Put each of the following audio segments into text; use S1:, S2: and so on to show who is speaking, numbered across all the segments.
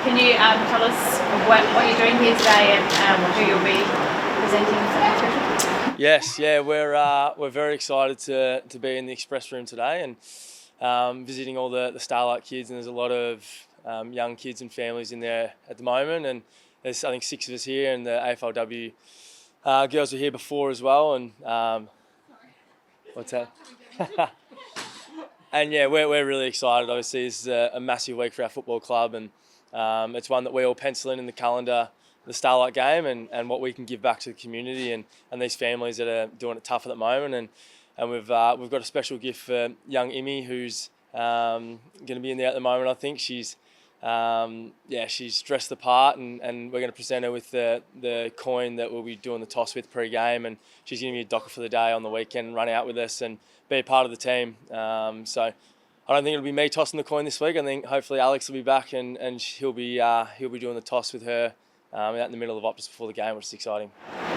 S1: Can you tell us what you're doing here today and who you'll be presenting something special?
S2: Yes, yeah, we're very excited to be in the Express room today and visiting all the Starlight kids, and there's a lot of young kids and families in there at the moment, and there's I think 6 of us here, and the AFLW girls were here before as well, and what's that? And yeah, we're really excited. Obviously, this is a massive week for our football club, and it's one that we all pencil in the calendar, the Starlight game, and what we can give back to the community and these families that are doing it tough at the moment. And we've got a special gift for young Immy, who's going to be in there at the moment. I think she's dressed the part, and we're going to present her with the coin that we'll be doing the toss with pre-game, and she's going to be a docker for the day on the weekend and run out with us and be a part of the team. So I don't think it'll be me tossing the coin this week. I think hopefully Alex will be back and he'll be doing the toss with her out in the middle of Optus before the game, which is exciting.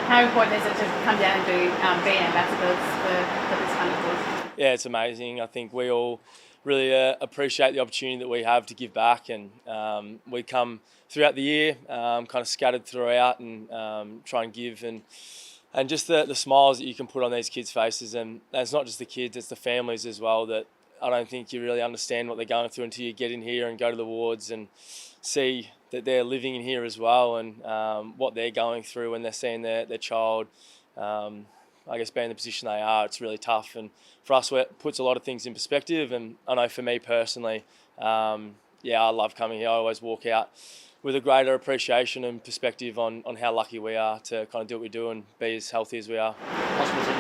S1: How important is it to come down and be ambassadors for this kind of cause?
S2: Yeah, it's amazing. I think we all really appreciate the opportunity that we have to give back, and we come throughout the year, kind of scattered throughout, and try and give and just the smiles that you can put on these kids' faces, and it's not just the kids, it's the families as well, that I don't think you really understand what they're going through until you get in here and go to the wards and see that they're living in here as well, and what they're going through when they're seeing their child I guess being in the position they are. It's really tough, and for us it puts a lot of things in perspective. And I know for me personally, I love coming here. I always walk out with a greater appreciation and perspective on how lucky we are to kind of do what we do and be as healthy as we are.
S3: Hospital's in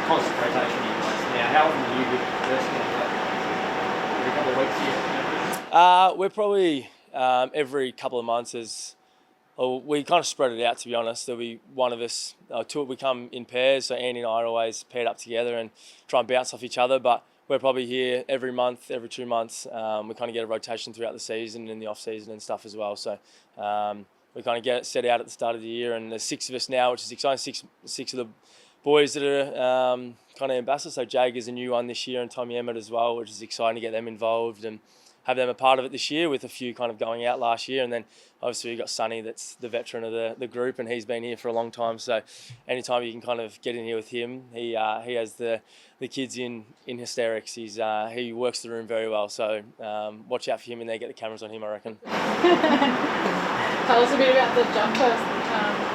S3: constant rotation in place now. How often do you get personally? Every couple of weeks here?
S2: We're probably every couple of months. We kind of spread it out, to be honest. There'll be one of us, we come in pairs, so Andy and I are always paired up together and try and bounce off each other, but we're probably here every month, every 2 months. We kind of get a rotation throughout the season and in the off-season and stuff as well. So we kind of get it set out at the start of the year, and there's 6 of us now, which is exciting. Six of the boys that are kind of ambassadors. So Jager's a new one this year, and Tommy Emmett as well, which is exciting to get them involved and have them a part of it this year, with a few kind of going out last year. And then obviously we've got Sonny, that's the veteran of the group, and he's been here for a long time. So anytime you can kind of get in here with him, he has the kids in hysterics. He works the room very well. So watch out for him in there, get the cameras on him, I reckon.
S1: Tell us a bit about the jumper,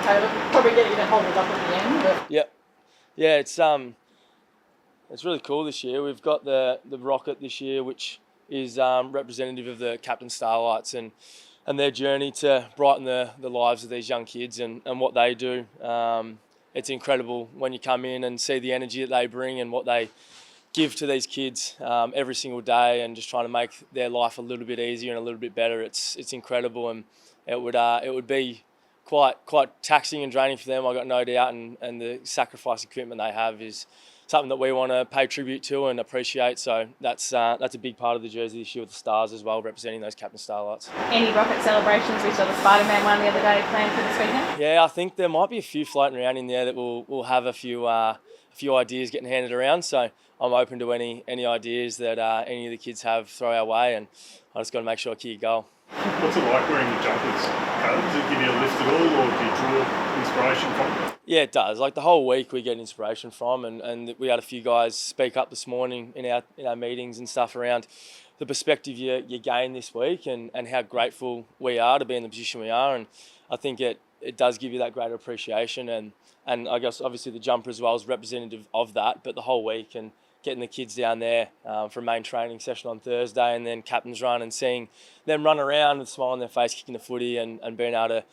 S1: Caleb. Probably get you to hold it up at the end. But...
S2: Yep. Yeah, it's really cool this year. We've got the rocket this year, which is representative of the Captain Starlights and their journey to brighten the lives of these young kids and what they do. It's incredible when you come in and see the energy that they bring and what they give to these kids every single day, and just trying to make their life a little bit easier and a little bit better. It's incredible, and it would be quite taxing and draining for them, I got no doubt, and the sacrifice and commitment they have is something that we want to pay tribute to and appreciate. So that's a big part of the jersey this year, with the stars as well, representing those Captain Starlights.
S1: Any rocket celebrations? We saw the Spider-Man one the other day planned for this weekend.
S2: Yeah, I think there might be a few floating around in there that will have a few ideas getting handed around. So I'm open to any ideas that any of the kids have, throw our way, and I just got to make sure I kick a goal.
S4: What's it like wearing the jumpers, Caleb? Does it give you a lift at all, or do you draw inspiration from it?
S2: Yeah, it does. Like the whole week we get inspiration from, and we had a few guys speak up this morning in our meetings and stuff around the perspective you gain this week and how grateful we are to be in the position we are. And I think it does give you that greater appreciation, and I guess obviously the jumper as well is representative of that, but the whole week and getting the kids down there for a main training session on Thursday, and then captain's run, and seeing them run around with a smile on their face, kicking the footy, and being able to,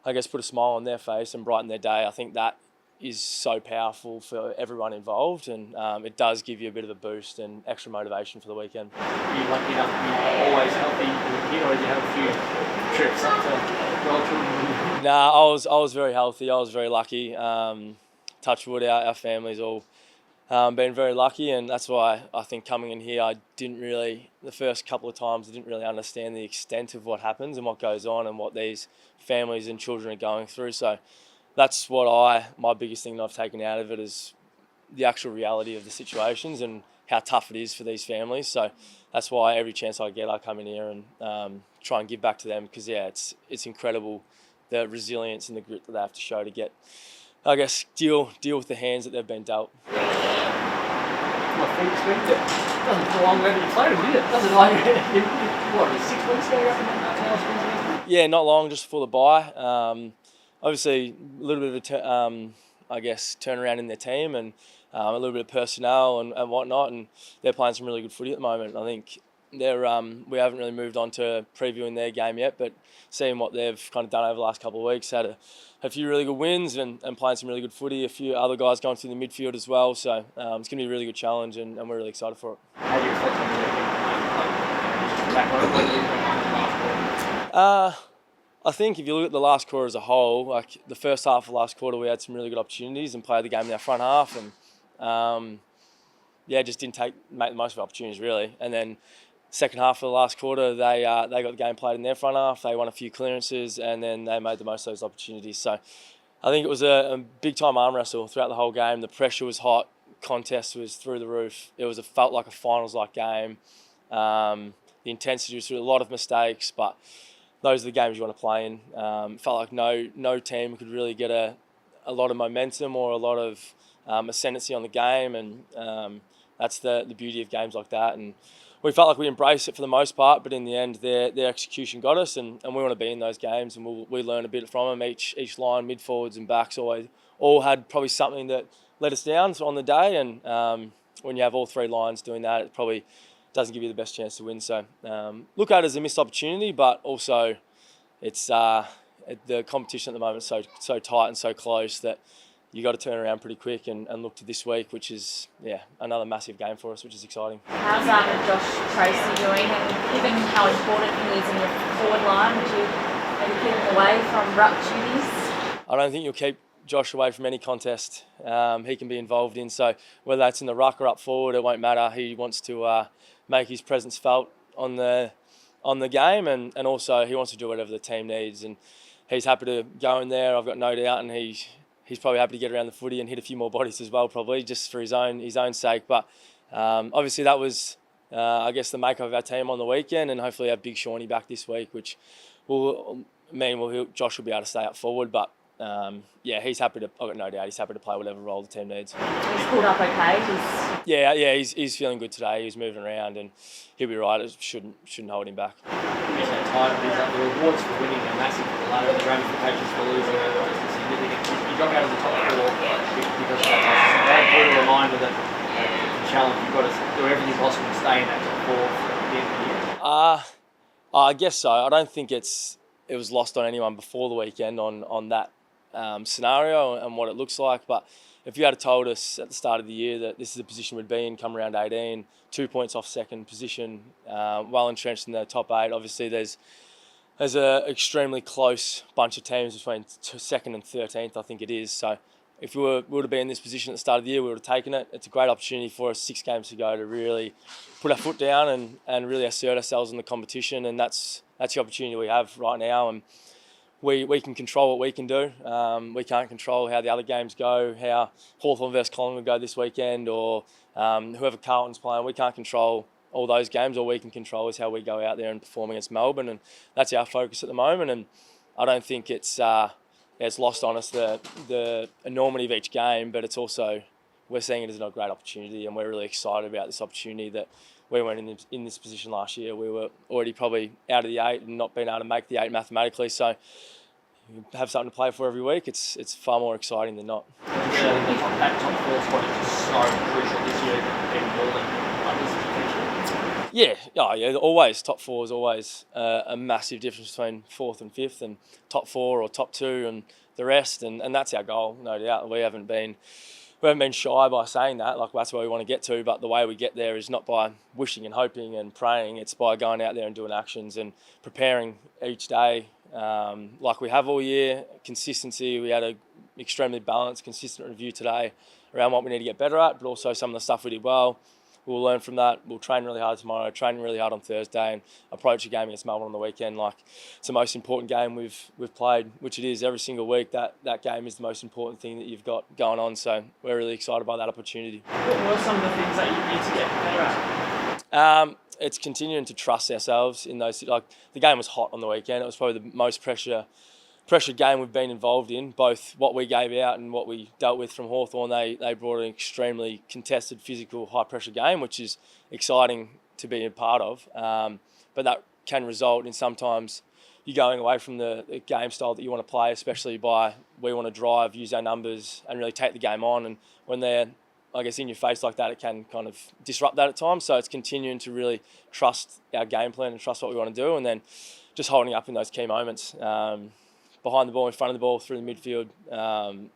S2: I guess, put a smile on their face and brighten their day. I think that is so powerful for everyone involved, and it does give you a bit of a boost and extra motivation for the weekend.
S3: Are you lucky enough to be always healthy here, or do you have a few trips up to Belgium?
S2: Nah, I was very healthy. I was very lucky. Touch wood, our family's all been very lucky, and that's why I think coming in here, the first couple of times, I didn't really understand the extent of what happens and what goes on and what these families and children are going through. So that's my biggest thing that I've taken out of it is the actual reality of the situations and how tough it is for these families. So that's why every chance I get, I come in here and try and give back to them, because it's incredible the resilience and the grit that they have to show to get, I guess, deal with the hands that they've been dealt.
S3: My feet sweet. It doesn't feel long after you played them, did it? Doesn't like what, 6 weeks ago up in that?
S2: Yeah, not long, just before the bye. Obviously, a little bit of I guess, turnaround in their team, and a little bit of personnel and whatnot, and they're playing some really good footy at the moment. I think they're we haven't really moved on to previewing their game yet, but seeing what they've kind of done over the last couple of weeks, had a few really good wins and playing some really good footy. A few other guys going through the midfield as well, so it's going to be a really good challenge, and we're really excited for it.
S3: How do you reflect on the weekend?
S2: I think if you look at the last quarter as a whole, like the first half of the last quarter, we had some really good opportunities and played the game in our front half, and just didn't make the most of opportunities really. And then second half of the last quarter, they got the game played in their front half. They won a few clearances, and then they made the most of those opportunities. So I think it was a big time arm wrestle throughout the whole game. The pressure was hot, contest was through the roof. It felt like a finals like game. The intensity was through a lot of mistakes, but those are the games you want to play in. Felt like no team could really get a lot of momentum or a lot of ascendancy on the game, and that's the beauty of games like that. And we felt like we embraced it for the most part, but in the end, their execution got us, and we want to be in those games, and we learn a bit from them. Each line, mid forwards and backs, all had probably something that let us down on the day, and when you have all three lines doing that, it probably doesn't give you the best chance to win. So look at it as a missed opportunity, but also it's the competition at the moment is so tight and so close that you got to turn around pretty quick and look to this week, which is another massive game for us, which is exciting.
S1: How's Josh Tracy doing, and given how important he is in your forward line, would you maybe keep him away from ruck duties?
S2: I don't think you'll keep Josh away from any contest he can be involved in. So whether that's in the ruck or up forward, it won't matter. He wants to make his presence felt on the game, and also he wants to do whatever the team needs, and he's happy to go in there, I've got no doubt, and he's probably happy to get around the footy and hit a few more bodies as well, probably just for his own sake. But obviously that was I guess the makeup of our team on the weekend, and hopefully have Big Shawnee back this week, which will mean Josh will be able to stay up forward. But he's happy to. I've got no doubt he's happy to play whatever role the team needs.
S1: He's pulled up okay.
S2: He's feeling good today. He's moving around, and he'll be right. It shouldn't hold him back.
S3: The rewards for winning are massive for the ladder, the ramifications for losing are significant. You drop out of the top four because of that. That's a brutal reminder that the challenge, you've got to do everything possible to stay in that top four for the end of the year.
S2: I guess so. I don't think it was lost on anyone before the weekend on that scenario and what it looks like. But if you had told us at the start of the year that this is the position we'd be in come around 18, 2 points off second position, well entrenched in the top 8, obviously there's an extremely close bunch of teams between second and 13th, I think it is. So if we were to be in this position at the start of the year, we would have taken it. It's a great opportunity for us, 6 games to go, to really put our foot down and really assert ourselves in the competition, and that's the opportunity we have right now. And we can control what we can do. We can't control how the other games go, how Hawthorn versus Collingwood go this weekend, or whoever Carlton's playing. We can't control all those games. All we can control is how we go out there and perform against Melbourne, and that's our focus at the moment. And I don't think it's lost on us the enormity of each game, but it's also, we're seeing it as a great opportunity, and we're really excited about this opportunity that we weren't in this position last year. We were already probably out of the 8 and not being able to make the 8 mathematically. So you have something to play for every week. It's far more exciting than not.
S3: That top 4 spot is just so crucial this year, even more than others potentially. Always. Top 4 is always a massive difference between 4th and 5th, and top 4 or top 2 and the rest, and that's our goal, no doubt. We haven't been shy by saying that, like that's where we want to get to, but the way we get there is not by wishing and hoping and praying. It's by going out there and doing actions and preparing each day like we have all year. Consistency, we had a extremely balanced, consistent review today around what we need to get better at, but also some of the stuff we did well. We'll learn from that. We'll train really hard tomorrow, train really hard on Thursday, and approach a game against Melbourne on the weekend like it's the most important game we've played, which it is every single week. That game is the most important thing that you've got going on. So we're really excited by that opportunity. What were some of the things that you need to get better at?
S2: it's continuing to trust ourselves in those. Like the game was hot on the weekend. It was probably the most pressured game we've been involved in. Both what we gave out and what we dealt with from Hawthorn. They brought an extremely contested, physical, high pressure game, which is exciting to be a part of. But that can result in sometimes you going away from the game style that you want to play, especially by we want to drive, use our numbers, and really take the game on. And when they're, I guess, in your face like that, it can kind of disrupt that at times. So it's continuing to really trust our game plan and trust what we want to do, and then just holding up in those key moments. Behind the ball, in front of the ball, through the midfield,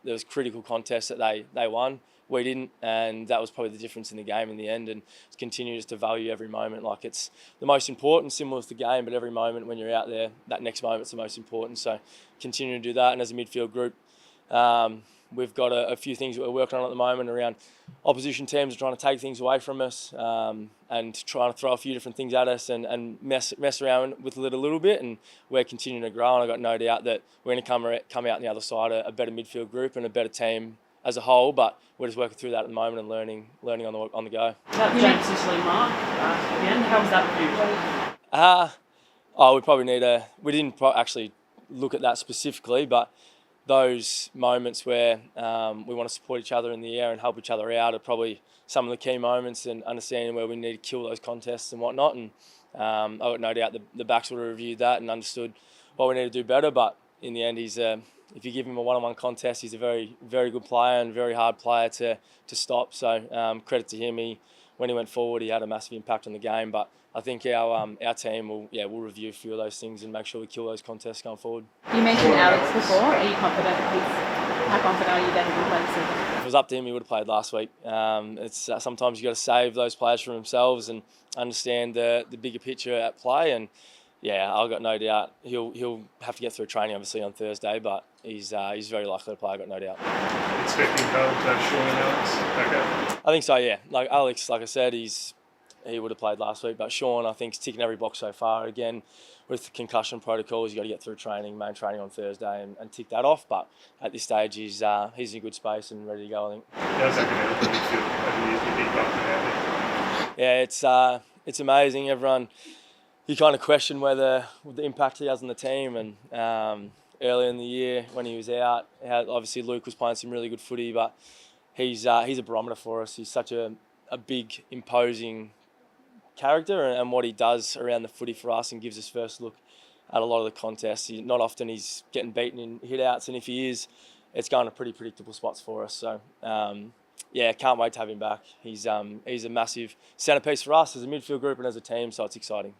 S2: there was critical contests that they won. We didn't, and that was probably the difference in the game in the end. And continue just to value every moment. Like it's the most important, similar to the game, but every moment when you're out there, that next moment's the most important. So continue to do that. And as a midfield group, we've got a few things that we're working on at the moment around opposition teams trying to take things away from us, and trying to throw a few different things at us and mess around with it a little bit. And we're continuing to grow, and I've got no doubt that we're going to come out on the other side a better midfield group and a better team as a whole. But we're just working through that at the moment and learning on the go.
S5: That James Sicily mark again, how was that viewed? We didn't actually look at that specifically, but those moments where we want to support each other in the air and help each other out are probably some of the key moments, and understanding where we need to kill those contests and whatnot. And I've got no doubt the backs would have reviewed that and understood what we need to do better. But in the end, if you give him a one-on-one contest, he's a very, very good player and very hard player to stop. So credit to him. When he went forward, he had a massive impact on the game. But I think our team will review a few of those things and make sure we kill those contests going forward.
S1: You mentioned Alex before. Are you confident? How confident are you that he will play this season?
S2: If it was up to him, he would have played last week. It's sometimes you got to save those players from themselves and understand the bigger picture at play. And yeah, I've got no doubt he'll have to get through training obviously on Thursday, but he's very likely to play. I've got no doubt.
S4: Expecting Carl to have Sean and Alex back up?
S2: I think so. Yeah, like Alex, like I said, he would have played last week, but Sean, I think, is ticking every box so far. Again, with the concussion protocols, you got to get through main training on Thursday, and tick that off. But at this stage, he's in a good space and ready to go, I think.
S4: How's that going to help the midfield? Having your big bucket out
S2: there? Yeah, it's amazing. Everyone, you kind of question whether the impact he has on the team. And earlier in the year when he was out, obviously Luke was playing some really good footy, but he's a barometer for us. He's such a big, imposing character, and what he does around the footy for us, and gives us first look at a lot of the contests. Not often he's getting beaten in hit-outs, and if he is, it's going to pretty predictable spots for us. So can't wait to have him back. He's a massive centrepiece for us as a midfield group and as a team, so it's exciting.